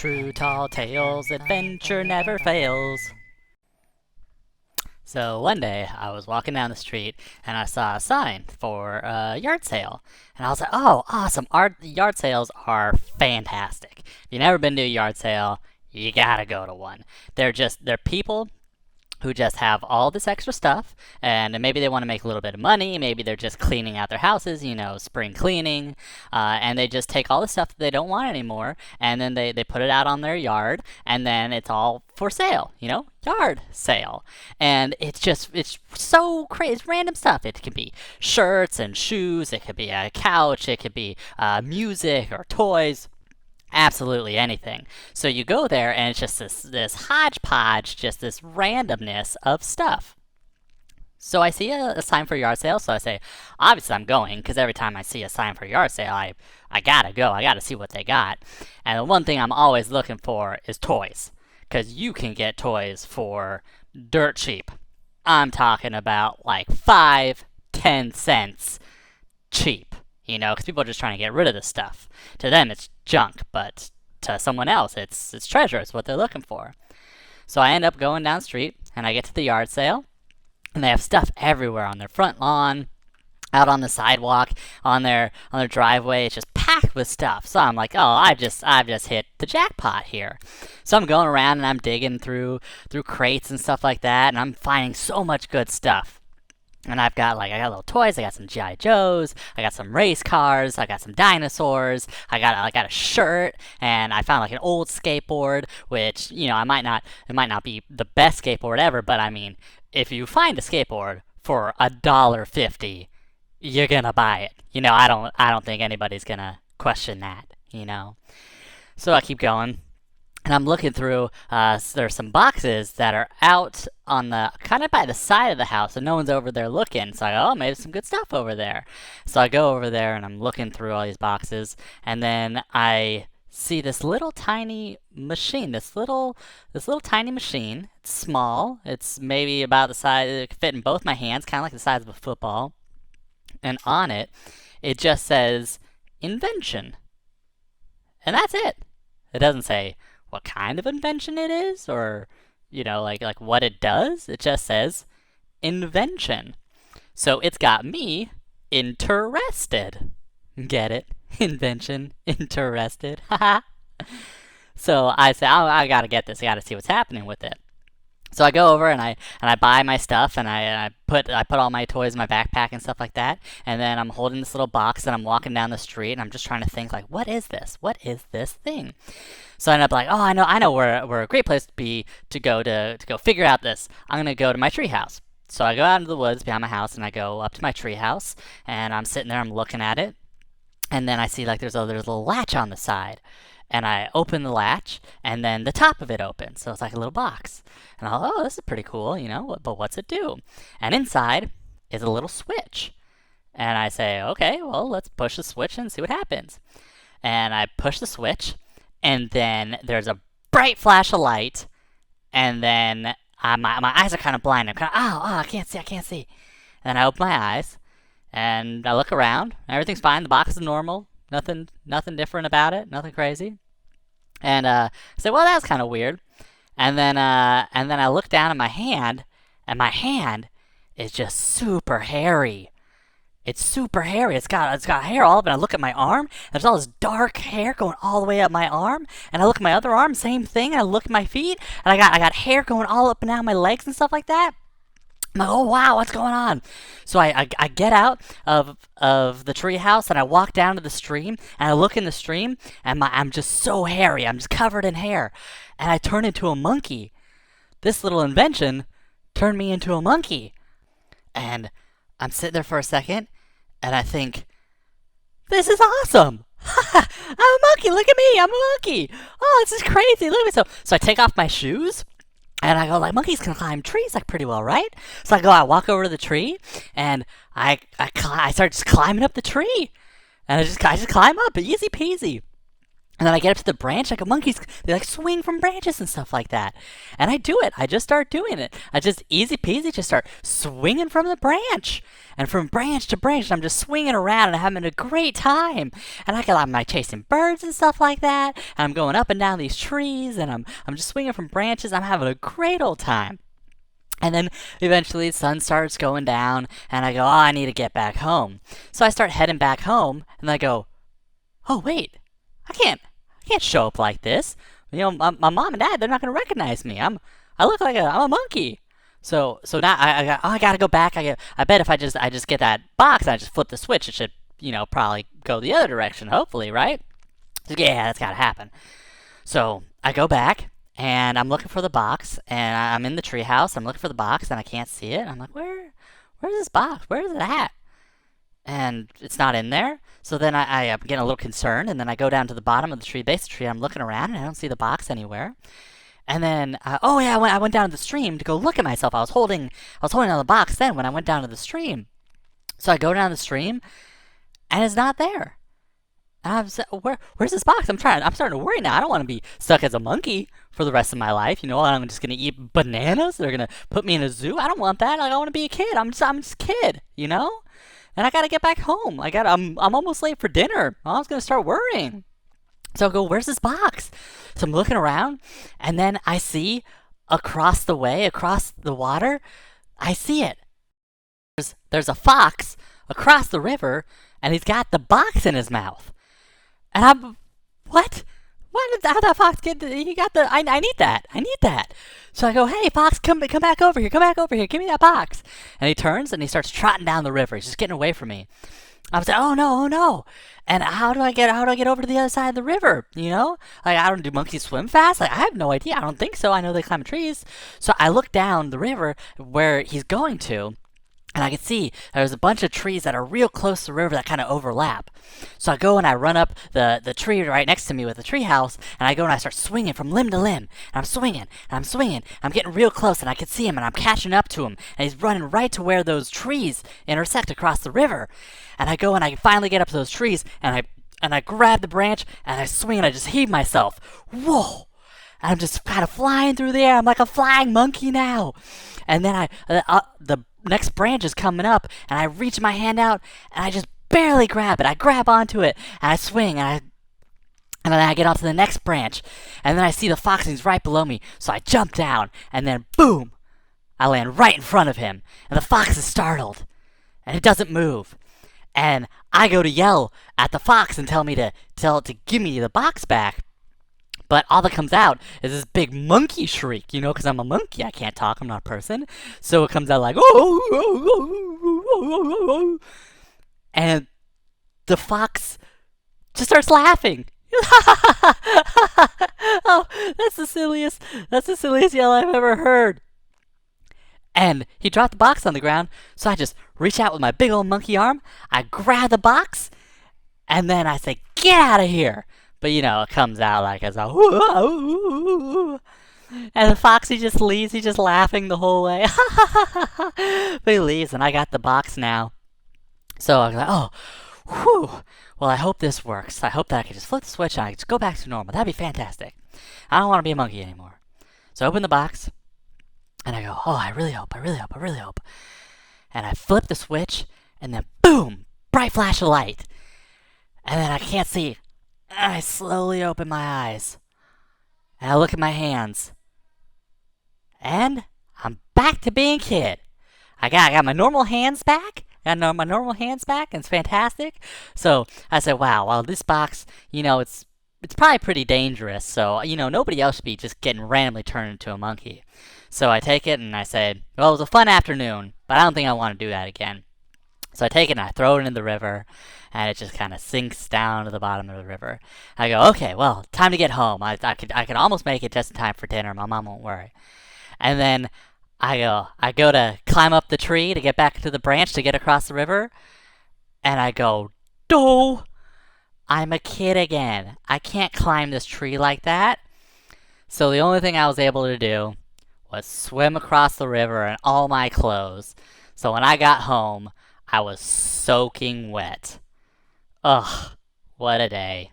True tall tales, adventure never fails. So one day I was walking down the street and I saw a sign for a yard sale. And I was like, oh, awesome. Yard sales are fantastic. If you've never been to a yard sale, you gotta go to one. They're people who just have all this extra stuff, and maybe they want to make a little bit of money, maybe they're just cleaning out their houses, spring cleaning, and they just take all the stuff that they don't want anymore, and then they put it out on their yard, and then it's all for sale, yard sale. And it's so crazy, it's random stuff. It can be shirts and shoes, it could be a couch, it could be music or toys, absolutely anything. So you go there and it's just this hodgepodge, just this randomness of stuff. So I see a sign for yard sale, so I say, obviously I'm going, because every time I see a sign for yard sale, I gotta go, I gotta see what they got. And the one thing I'm always looking for is toys, because you can get toys for dirt cheap. I'm talking about like 5-10 cents cheap. Because people are just trying to get rid of this stuff. To them, it's junk, but to someone else, it's treasure. It's what they're looking for. So I end up going down the street, and I get to the yard sale, and they have stuff everywhere on their front lawn, out on the sidewalk, on their driveway. It's just packed with stuff. So I'm like, oh, I've just hit the jackpot here. So I'm going around and I'm digging through crates and stuff like that, and I'm finding so much good stuff. And I got little toys, I got some G.I. Joes, I got some race cars, I got some dinosaurs, I got a shirt, and I found like an old skateboard, which, it might not be the best skateboard ever, but I mean, if you find a skateboard for $1.50, you're gonna buy it. I don't think anybody's gonna question that, So I keep going. And I'm looking through, there's some boxes that are out on the, kind of by the side of the house, and no one's over there looking. So I go, oh, maybe some good stuff over there. So I go over there and I'm looking through all these boxes, and then I see this little tiny machine, this little tiny machine. It's small. It's maybe about the size, it could fit in both my hands, kind of like the size of a football. And on it, it just says, invention. And that's it. It doesn't say what kind of invention it is, or like what it does. It just says invention. So it's got me interested. Get it? Invention, interested. Haha. So I say, oh, I gotta get this. I gotta see what's happening with it. So I go over and I buy my stuff, and I put all my toys in my backpack and stuff like that. And then I'm holding this little box and I'm walking down the street, and I'm just trying to think, like, what is this? What is this thing? So I end up like, oh, I know where a great place to go figure out this. I'm gonna go to my treehouse. So I go out into the woods behind my house, and I go up to my treehouse, and I'm sitting there, I'm looking at it, and then I see like there's a little latch on the side. And I open the latch, and then the top of it opens. So it's like a little box. And I thought, oh, this is pretty cool, but what's it do? And inside is a little switch. And I say, okay, well, let's push the switch and see what happens. And I push the switch, and then there's a bright flash of light, and then my eyes are kind of blind. I'm kind of, I can't see. And then I open my eyes, and I look around. Everything's fine. The box is normal. Nothing different about it. Nothing crazy. And I said, well, that was kind of weird. And then I look down at my hand, and my hand is just super hairy. It's super hairy. It's got hair all up, and I look at my arm, and there's all this dark hair going all the way up my arm. And I look at my other arm, same thing. And I look at my feet, and I got hair going all up and down my legs and stuff like that. I'm like, oh wow, what's going on? So I get out of the treehouse, and I walk down to the stream, and I look in the stream, and I'm just so hairy. I'm just covered in hair, and I turn into a monkey. This little invention turned me into a monkey, and I'm sitting there for a second, and I think, this is awesome. I'm a monkey. Look at me. I'm a monkey. Oh, this is crazy. Look at me. So I take off my shoes. And I go, like, monkeys can climb trees, like, pretty well, right? So I walk over to the tree, and I start just climbing up the tree. And I just climb up, easy peasy. And then I get up to the branch, like monkeys, they like swing from branches and stuff like that. And I do it. I just start doing it. I just easy peasy just start swinging from the branch. And from branch to branch, I'm just swinging around and having a great time. And I'm like chasing birds and stuff like that. And I'm going up and down these trees and I'm just swinging from branches. I'm having a great old time. And then eventually the sun starts going down and I go, oh, I need to get back home. So I start heading back home and I go, oh, wait, I can't show up like this. You know, my mom and dad, they're not gonna recognize me. I look like I'm a monkey. So now I gotta go back. I bet if I just get that box and I just flip the switch, it should, probably go the other direction, hopefully, right? So, yeah, that's gotta happen. So I go back and I'm looking for the box and I'm in the treehouse. I'm looking for the box and I can't see it. I'm like, where's this box? Where is it at? And it's not in there. So then I am getting a little concerned, and then I go down to the bottom of the tree, base of the tree. I'm looking around, and I don't see the box anywhere. And then, oh yeah, I went down to the stream to go look at myself. I was holding on the box then when I went down to the stream. So I go down the stream, and it's not there. And where's this box? I'm starting to worry now. I don't want to be stuck as a monkey for the rest of my life. I'm just gonna eat bananas. They're gonna put me in a zoo. I don't want that. Like, I want to be a kid. I'm just a kid, And I gotta get back home. I'm almost late for dinner. I was gonna start worrying. So I go, where's this box? So I'm looking around, and then I see across the way, across the water, I see it. There's a fox across the river, and he's got the box in his mouth. And I'm, what? How did that fox get? He got the. I need that. I need that. So I go, hey fox, come back over here. Come back over here. Give me that box. And he turns and he starts trotting down the river. He's just getting away from me. I was like, oh no. And how do I get over to the other side of the river? Like, I don't do monkeys swim fast? Like, I have no idea. I don't think so. I know they climb trees. So I look down the river where he's going to. And I can see there's a bunch of trees that are real close to the river that kind of overlap. So I go and I run up the tree right next to me with the tree house, and I go and I start swinging from limb to limb. And I'm swinging, and I'm swinging. I'm getting real close, and I can see him, and I'm catching up to him. And he's running right to where those trees intersect across the river. And I go and I finally get up to those trees, and I grab the branch, and I swing, and I just heave myself. Whoa! And I'm just kind of flying through the air. I'm like a flying monkey now. And then the next branch is coming up, and I reach my hand out, and I just barely grab it. I grab onto it, and I swing, and then I get onto the next branch, and then I see the fox, and he's right below me, so I jump down, and then boom! I land right in front of him, and the fox is startled, and it doesn't move. And I go to yell at the fox and tell it to give me the box back. But all that comes out is this big monkey shriek, because I'm a monkey. I can't talk. I'm not a person. So it comes out like, oh, and the fox just starts laughing. Oh, that's the silliest yell I've ever heard. And he dropped the box on the ground, so I just reach out with my big old monkey arm. I grab the box, and then I say, get out of here. But it comes out like as a and the fox, he just leaves. He's just laughing the whole way. But he leaves, and I got the box now. So I was like, oh, whew. Well, I hope this works. I hope that I can just flip the switch and I can just go back to normal. That'd be fantastic. I don't want to be a monkey anymore. So I open the box, and I go, oh, I really hope. And I flip the switch, and then boom, bright flash of light. And then I can't see. I slowly open my eyes, and I look at my hands, and I'm back to being a kid. I got my normal hands back. My normal hands back, and it's fantastic. So I said, wow, well, this box, it's probably pretty dangerous. So, nobody else should be just getting randomly turned into a monkey. So I take it, and I say, well, it was a fun afternoon, but I don't think I want to do that again. So I take it and I throw it in the river, and it just kind of sinks down to the bottom of the river. I go, okay, well, time to get home. I could almost make it just in time for dinner. My mom won't worry. And then I go to climb up the tree to get back to the branch to get across the river, and I go, no, I'm a kid again. I can't climb this tree like that. So the only thing I was able to do was swim across the river in all my clothes. So when I got home, I was soaking wet. Ugh, what a day.